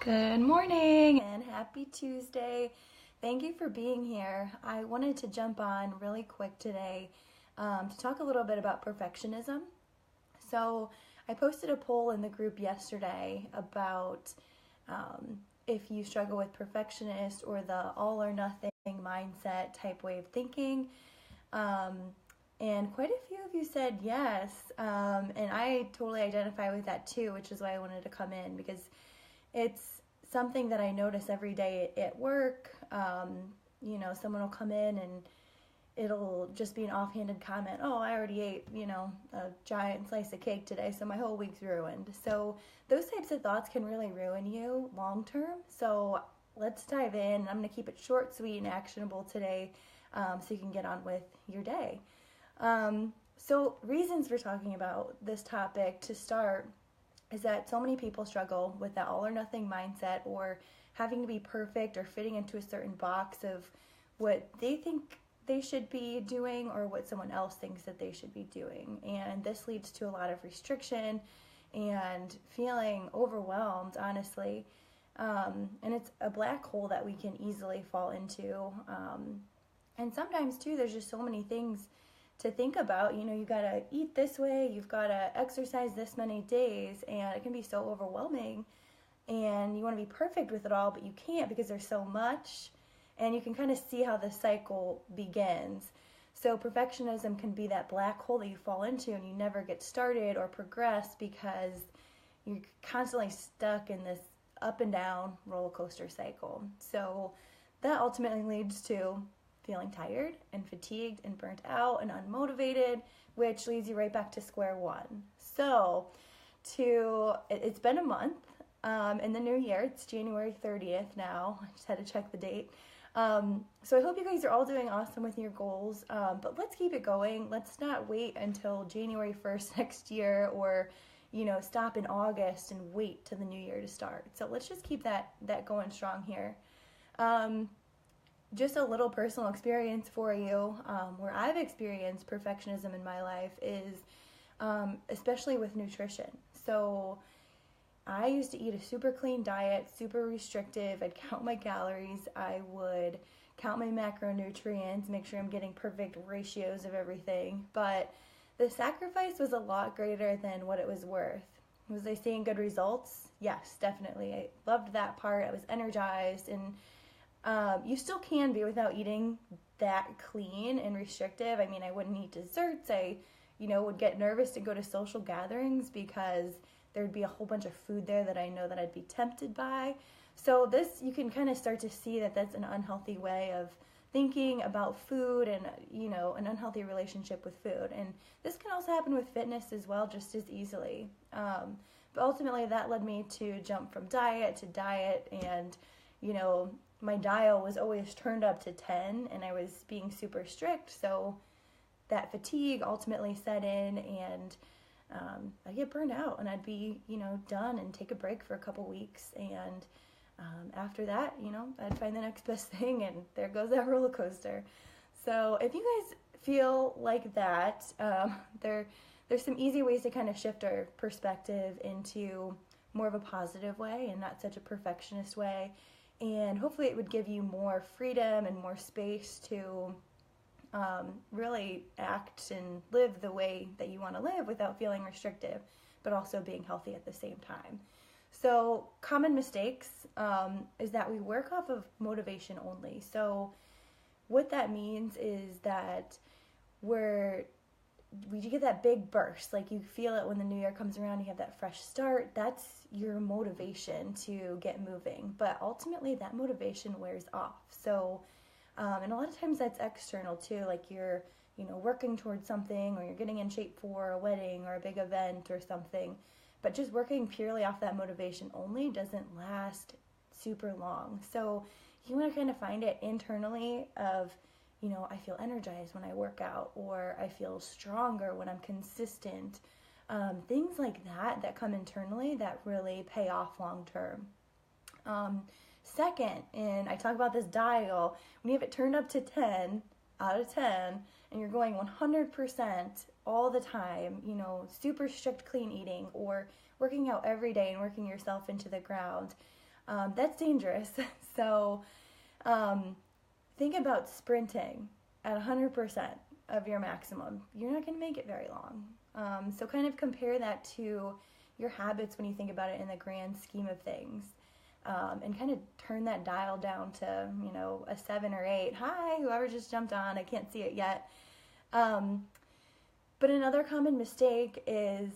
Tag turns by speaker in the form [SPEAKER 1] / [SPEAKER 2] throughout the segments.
[SPEAKER 1] Good morning and happy Tuesday. Thank you for being here. I wanted to jump on really quick today to talk a little bit about perfectionism. So I posted a poll in the group yesterday about if you struggle with perfectionist or the all or nothing mindset type way of thinking. And quite a few of you said yes, and I totally identify with that too, which is why I wanted to come in, because it's something that I notice every day at work. Someone will come in and it'll just be an offhanded comment. Oh, I already ate, a giant slice of cake today, so my whole week's ruined. So those types of thoughts can really ruin you long term. So let's dive in. I'm going to keep it short, sweet, and actionable today so you can get on with your day. So reasons for talking about this topic to start is that so many people struggle with that all or nothing mindset, or having to be perfect, or fitting into a certain box of what they think they should be doing or what someone else thinks that they should be doing. And this leads to a lot of restriction and feeling overwhelmed, honestly. And it's a black hole that we can easily fall into. And sometimes too, there's just so many things to think about. You gotta eat this way, you've gotta exercise this many days, and it can be so overwhelming, and you want to be perfect with it all, but you can't because there's so much, and you can kind of see how the cycle begins. So perfectionism can be that black hole that you fall into and you never get started or progress because you're constantly stuck in this up and down roller coaster cycle. So that ultimately leads to feeling tired and fatigued and burnt out and unmotivated, which leads you right back to square one. So it's been a month in the new year. It's January 30th now. I just had to check the date. So I hope you guys are all doing awesome with your goals, but let's keep it going. Let's not wait until January 1st next year, or stop in August and wait till the new year to start. So let's just keep that going strong here. Just a little personal experience for you, where I've experienced perfectionism in my life is especially with nutrition. So I used to eat a super clean diet, super restrictive. I'd count my calories. I would count my macronutrients, make sure I'm getting perfect ratios of everything. But the sacrifice was a lot greater than what it was worth. Was I seeing good results? Yes, definitely. I loved that part. I was energized, and you still can be without eating that clean and restrictive. I mean, I wouldn't eat desserts. I, would get nervous to go to social gatherings because there'd be a whole bunch of food there that I know that I'd be tempted by. So this, you can kind of start to see that that's an unhealthy way of thinking about food, and, an unhealthy relationship with food. And this can also happen with fitness as well, just as easily. But ultimately that led me to jump from diet to diet, and, my dial was always turned up to 10 and I was being super strict. So that fatigue ultimately set in, and I'd get burned out, and I'd be, done and take a break for a couple weeks. And after that, I'd find the next best thing, and there goes that roller coaster. So if you guys feel like that, there's some easy ways to kind of shift our perspective into more of a positive way and not such a perfectionist way. And hopefully it would give you more freedom and more space to really act and live the way that you want to live without feeling restrictive, but also being healthy at the same time. So common mistakes is that we work off of motivation only. So what that means is that we get that big burst, like you feel it when the new year comes around, you have that fresh start. That's your motivation to get moving. But ultimately that motivation wears off. So and a lot of times that's external too, like you're working towards something, or you're getting in shape for a wedding or a big event or something. But just working purely off that motivation only doesn't last super long. So you want to kind of find it internally of, I feel energized when I work out, or I feel stronger when I'm consistent. Things like that come internally that really pay off long term. Second, and I talk about this dial, when you have it turned up to 10 out of 10, and you're going 100% all the time, super strict clean eating, or working out every day and working yourself into the ground, That's dangerous. So think about sprinting at 100% of your maximum. You're not going to make it very long. So kind of compare that to your habits when you think about it in the grand scheme of things. And kind of turn that dial down to, a 7 or 8. Hi, whoever just jumped on. I can't see it yet. But another common mistake is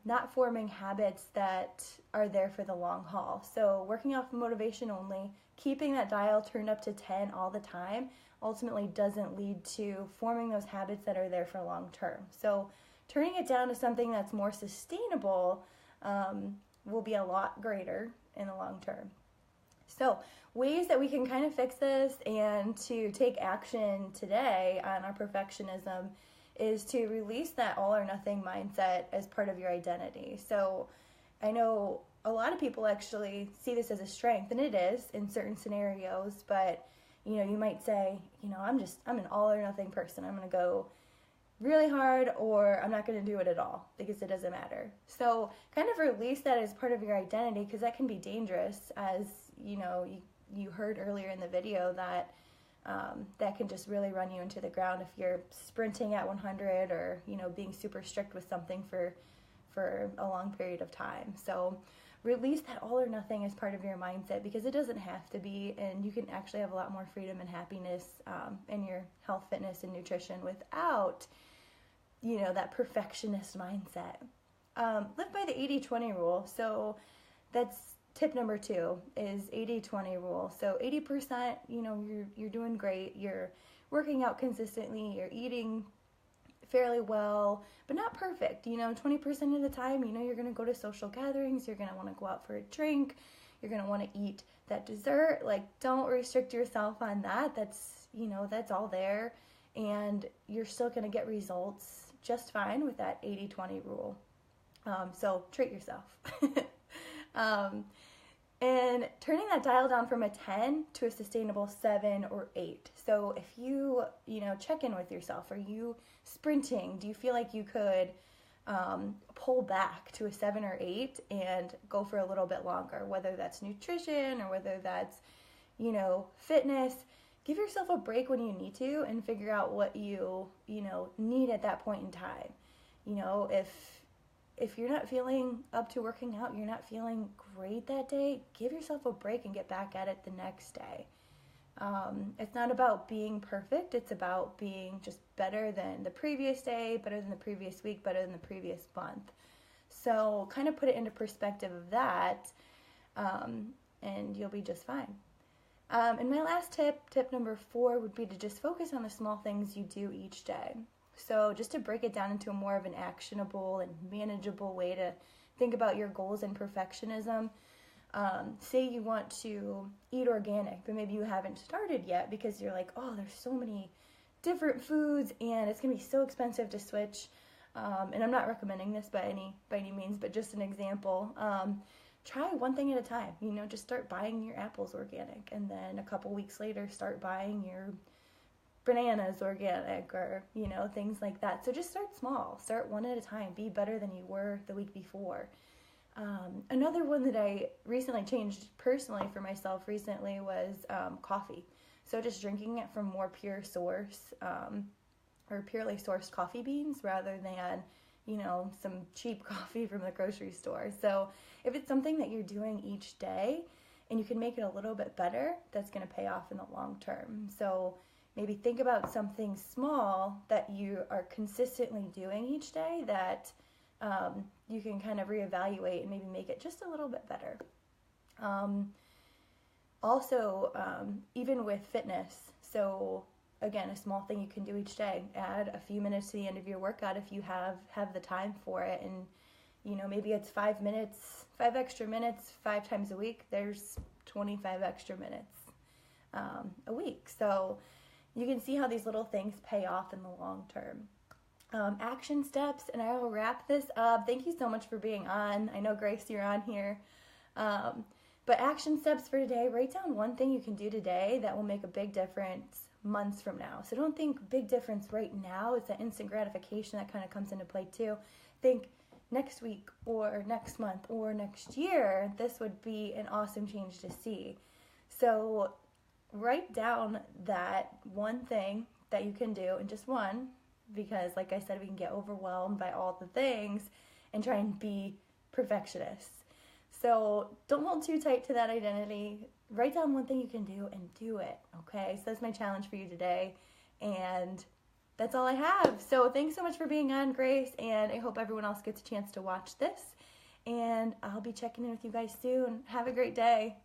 [SPEAKER 1] not forming habits that are there for the long haul. So working off motivation only, keeping that dial turned up to 10 all the time, ultimately doesn't lead to forming those habits that are there for long term. So turning it down to something that's more sustainable will be a lot greater in the long term. So ways that we can kind of fix this and to take action today on our perfectionism is to release that all or nothing mindset as part of your identity. So I know a lot of people actually see this as a strength, and it is in certain scenarios, but you might say, I'm an all or nothing person. I'm going to go really hard, or I'm not going to do it at all because it doesn't matter. So kind of release that as part of your identity, because that can be dangerous, as you heard earlier in the video that that can just really run you into the ground if you're sprinting at 100 or being super strict with something for a long period of time. So release that all or nothing as part of your mindset, because it doesn't have to be, and you can actually have a lot more freedom and happiness in your health, fitness, and nutrition without that perfectionist mindset. Live by the 80-20 rule. So that's tip number 2 is 80-20 rule. So 80%, you're doing great. You're working out consistently. You're eating fairly well, but not perfect. 20% of the time, you're going to go to social gatherings. You're going to want to go out for a drink. You're going to want to eat that dessert. Don't restrict yourself on that. That's all there. And you're still going to get results just fine with that 80-20 rule. So treat yourself. And turning that dial down from a 10 to a sustainable 7 or 8. So if you, check in with yourself. Are you sprinting? Do you feel like you could pull back to a 7 or 8 and go for a little bit longer, whether that's nutrition or whether that's, fitness? Give yourself a break when you need to and figure out what you need at that point in time. If you're not feeling up to working out, you're not feeling great that day, give yourself a break and get back at it the next day. It's not about being perfect. It's about being just better than the previous day, better than the previous week, better than the previous month. So kind of put it into perspective of that, and you'll be just fine. And my last tip number 4, would be to just focus on the small things you do each day. So just to break it down into a more of an actionable and manageable way to think about your goals and perfectionism. Say you want to eat organic, but maybe you haven't started yet because you're like, oh, there's so many different foods and it's going to be so expensive to switch. And I'm not recommending this by any means, but just an example. Try one thing at a time. Just start buying your apples organic, and then a couple weeks later start buying your bananas organic, or things like that. So just start small. Start one at a time. Be better than you were the week before. Another one that I recently changed personally for myself recently was coffee. So just drinking it from more pure source, or purely sourced coffee beans rather than some cheap coffee from the grocery store. So if it's something that you're doing each day and you can make it a little bit better, that's going to pay off in the long term. So maybe think about something small that you are consistently doing each day that you can kind of reevaluate and maybe make it just a little bit better. Also, even with fitness, so again, a small thing you can do each day. Add a few minutes to the end of your workout if you have the time for it, and maybe it's 5 minutes, 5 extra minutes, 5 times a week. There's 25 extra minutes a week. So you can see how these little things pay off in the long term. Action steps, and I will wrap this up. Thank you so much for being on. I know, Grace, you're on here. But action steps for today: write down one thing you can do today that will make a big difference months from now. So don't think big difference right now. It's that instant gratification that kind of comes into play too. Think next week or next month or next year, this would be an awesome change to see. So write down that one thing that you can do, and just one, because like I said, we can get overwhelmed by all the things and try and be perfectionists. So don't hold too tight to that identity. Write down one thing you can do and do it, okay? So that's my challenge for you today, and that's all I have. So thanks so much for being on, Grace, and I hope everyone else gets a chance to watch this, and I'll be checking in with you guys soon. Have a great day.